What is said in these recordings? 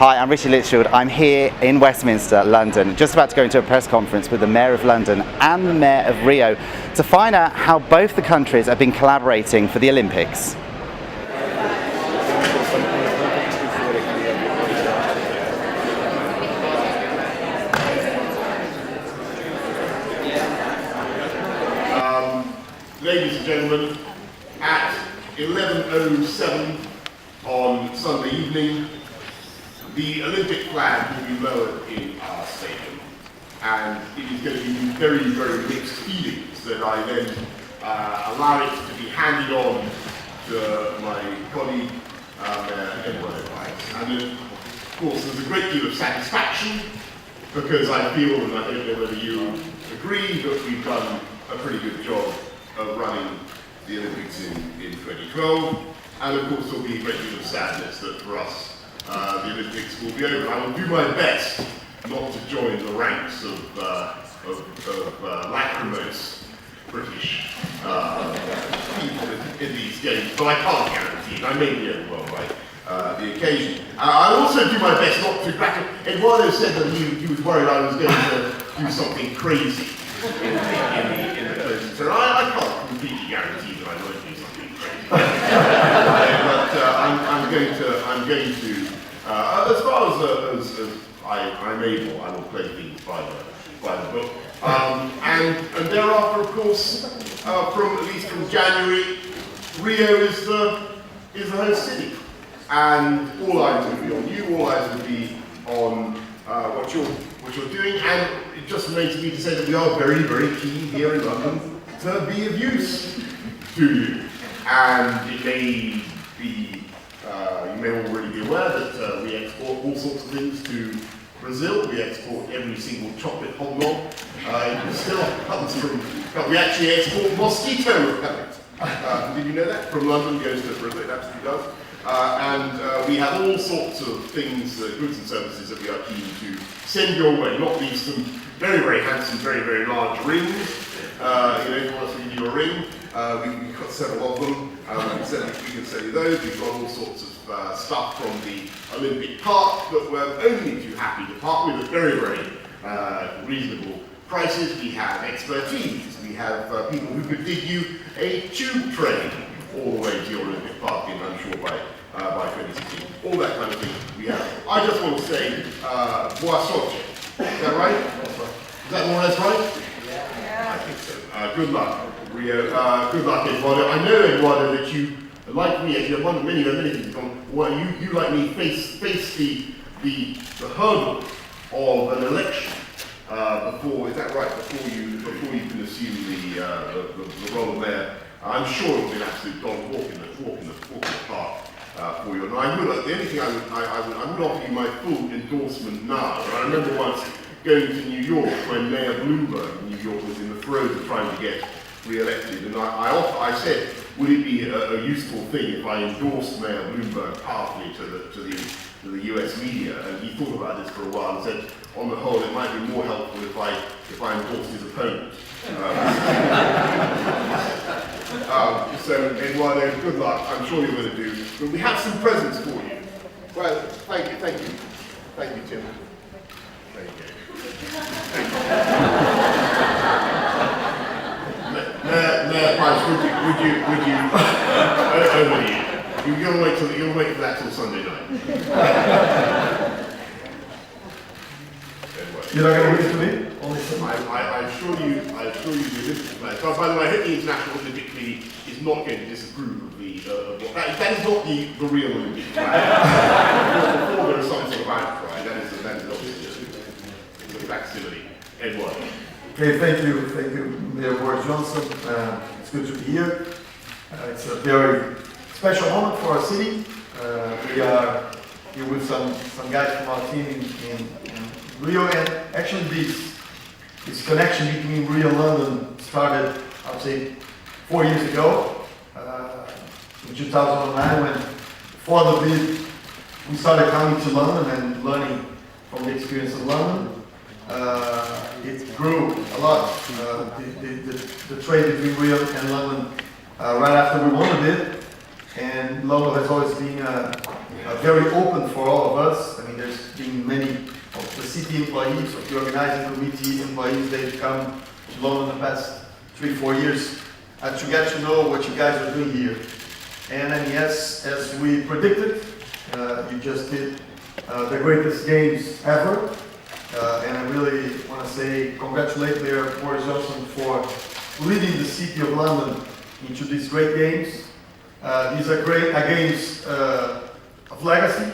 Hi, I'm Richard Litchfield. I'm here in Westminster, London, just about to go into a press conference with the Mayor of London and the Mayor of Rio to find out how both the countries have been collaborating for the Olympics. Ladies and gentlemen, at 11:07 on Sunday evening, the Olympic flag will be lowered in our stadium, and it is going to be very, very mixed feelings that I then allow it to be handed on to my colleague, Edward. And of course, there's a great deal of satisfaction because I feel, and I don't know whether you agree, that we've done a pretty good job of running the Olympics in 2012, and of course there'll be a great deal of sadness that for us the Olympics will be over. I will do my best not to join the ranks of lachrymose British people in these games, but I can't guarantee it. I may be overwhelmed by the occasion. I also do my best not to back up. Eduardo said that he was worried I was going to do something crazy in the closing. So I can't completely guarantee that I won't do something crazy. But I'm going to, as far as I'm able, I will play things by the book. And thereafter, of course, at least from January, Rio is the host city, and all eyes will be on you. All eyes will be on what you're doing, and it just remains to me to say that we are very, very keen here in London to be of use to you. And it may be, you may already be aware that we export all sorts of things to Brazil. We export every single chocolate hot dog. It still comes from, we actually export mosquito repellent. Did you know that? From London goes to Brazil, it absolutely does. And we have all sorts of things, goods and services that we are keen to send your way, not least some very, very handsome, very, very large rings. If you want us to give you a ring, we've got several of them. We can sell you those. We've got all sorts of stuff from the Olympic Park that we're only too happy to part with at very, very reasonable prices. We have expertise. We have people who could dig you a tube train all the way to your Olympic Park in, I'm sure, by 2016. All that kind of thing we have. I just want to say, boa sorte. Is that right? Is that more or less right? Yeah. I think so. Good luck, Rio. Good luck, Eduardo. I know, Eduardo, that you, like me, as you have won many things, you like me face the hurdle of an election before. Is that right? Before you can assume the role of mayor. I'm sure it will be an absolute dog walk in the park for you. And I would, the only thing I would offer you my full endorsement now. I remember once going to New York when Mayor Bloomberg in New York was in the throes of trying to get re-elected, and I said, would it be a useful thing if I endorsed Mayor Bloomberg powerfully to the US media? And he thought about this for a while and said, on the whole, it might be more helpful if I endorsed his opponent. So, Eduardo, good luck. I'm sure you're going to do. But we have some presents for you. Well, thank you, Tim. There you go. Mayor Price, would you? Over to you. You'll wait for that till Sunday night. You're not going to read it to me? I assure you the Olympic flag. By the way, I hope the International Olympic Committee is not going to disapprove of what that is not the real Olympic flag. Before there is some sort of outcry, that is obviously a facsimile. Edward. Okay, thank you, Mayor Boris Johnson. It's good to be here. It's a very special moment for our city. We are here with some guys from our team in Rio, and actually this connection between Rio and London started, I would say, 4 years ago, in 2009, when for the bid we started coming to London and learning from the experience of London. It grew a lot, the trade between Rio and London right after we won the bid, and London has always been very open for all of us. I mean, there's city employees, of the organizing committee employees, they've come to London the past 3-4 years to get to know what you guys are doing here. And then yes, as we predicted, you just did the greatest games ever. And I really want to say congratulate Mayor Boris Johnson for leading the City of London into these great games. These are great games of legacy.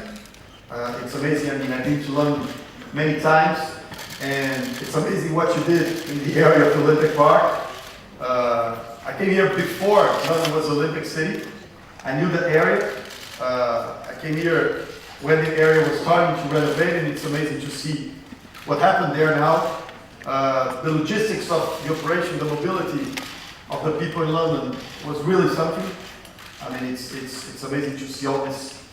It's amazing. I mean, I've been to London many times, and it's amazing what you did in the area of the Olympic Park. I came here before London was Olympic City. I knew that area. I came here when the area was starting to renovate, and it's amazing to see what happened there now. The logistics of the operation, the mobility of the people in London was really something. I mean, it's amazing to see all this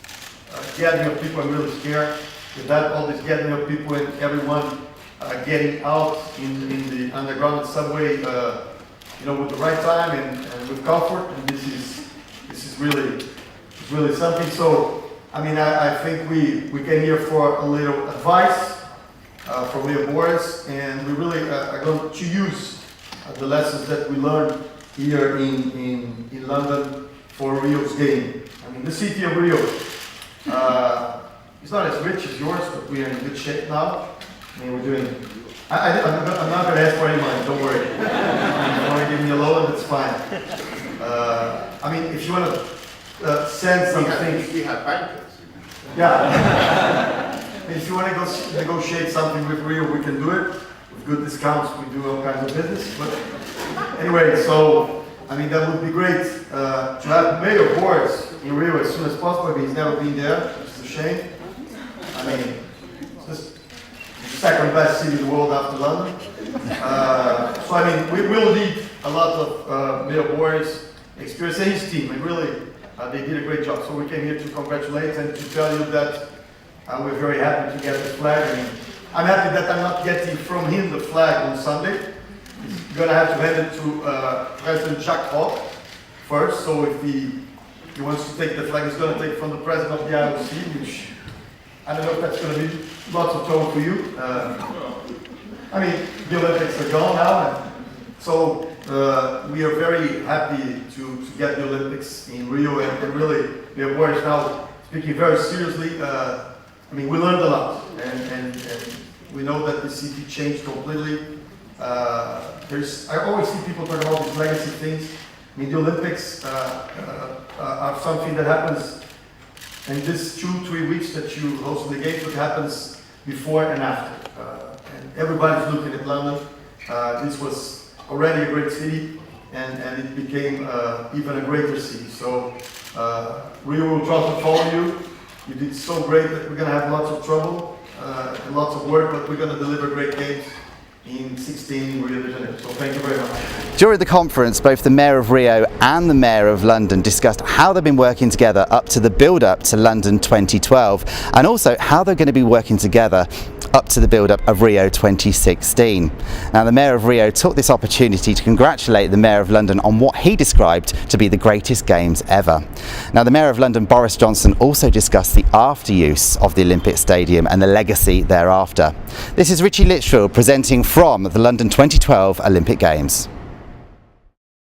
gathering of people. I'm really scared with that, all this gathering of people and everyone getting out in the underground subway, you know, with the right time and with comfort. And this is really something. So, I mean, I think we came here for a little advice from Mayor Boris, and we really are going to use the lessons that we learned here in London for Rio's game. I mean, the city of Rio is not as rich as yours, but we are in good shape now. I mean, we're doing. I'm not going to ask for any money. Don't worry. If you want to give me a loan, that's fine. I mean, if you want to send something, we have bankers. yeah. If you want to negotiate something with Rio, we can do it. With good discounts, we do all kinds of business. But anyway, so, I mean, that would be great to have Mayor Boris in Rio as soon as possible. He's never been there, which is a shame. I mean, it's just the second best city in the world after London. So, I mean, we will need a lot of Mayor Boris experience and his team. And really, they did a great job. So we came here to congratulate and to tell you that we're very happy to get the flag. And I'm happy that I'm not getting from him the flag on Sunday. He's going to have to hand it to President Jacques Hawk first. So if he wants to take the flag, he's going to take it from the president of the IOC, which I don't know if that's going to be lots of trouble for you. I mean, the Olympics are gone now. And so we are very happy to get the Olympics in Rio, and really, Mayor Boris now speaking very seriously. I mean, we learned a lot, and we know that the city changed completely. I always see people talk about these legacy things. I mean, the Olympics are something that happens in this 2-3 weeks that you host the games. It happens before and after, and everybody's looking at London. This was already a great city, and it became even a greater city. So Rio will try to follow you. You did so great that we're going to have lots of trouble and lots of work, but we're going to deliver great games in 16 in Rio de Janeiro. So thank you very much. During the conference, both the Mayor of Rio and the Mayor of London discussed how they've been working together up to the build-up to London 2012, and also how they're going to be working together up to the build-up of Rio 2016. Now, the Mayor of Rio took this opportunity to congratulate the Mayor of London on what he described to be the greatest games ever. Now, the Mayor of London, Boris Johnson, also discussed the after-use of the Olympic Stadium and the legacy thereafter. This is Richie Litchfield presenting from the London 2012 Olympic Games.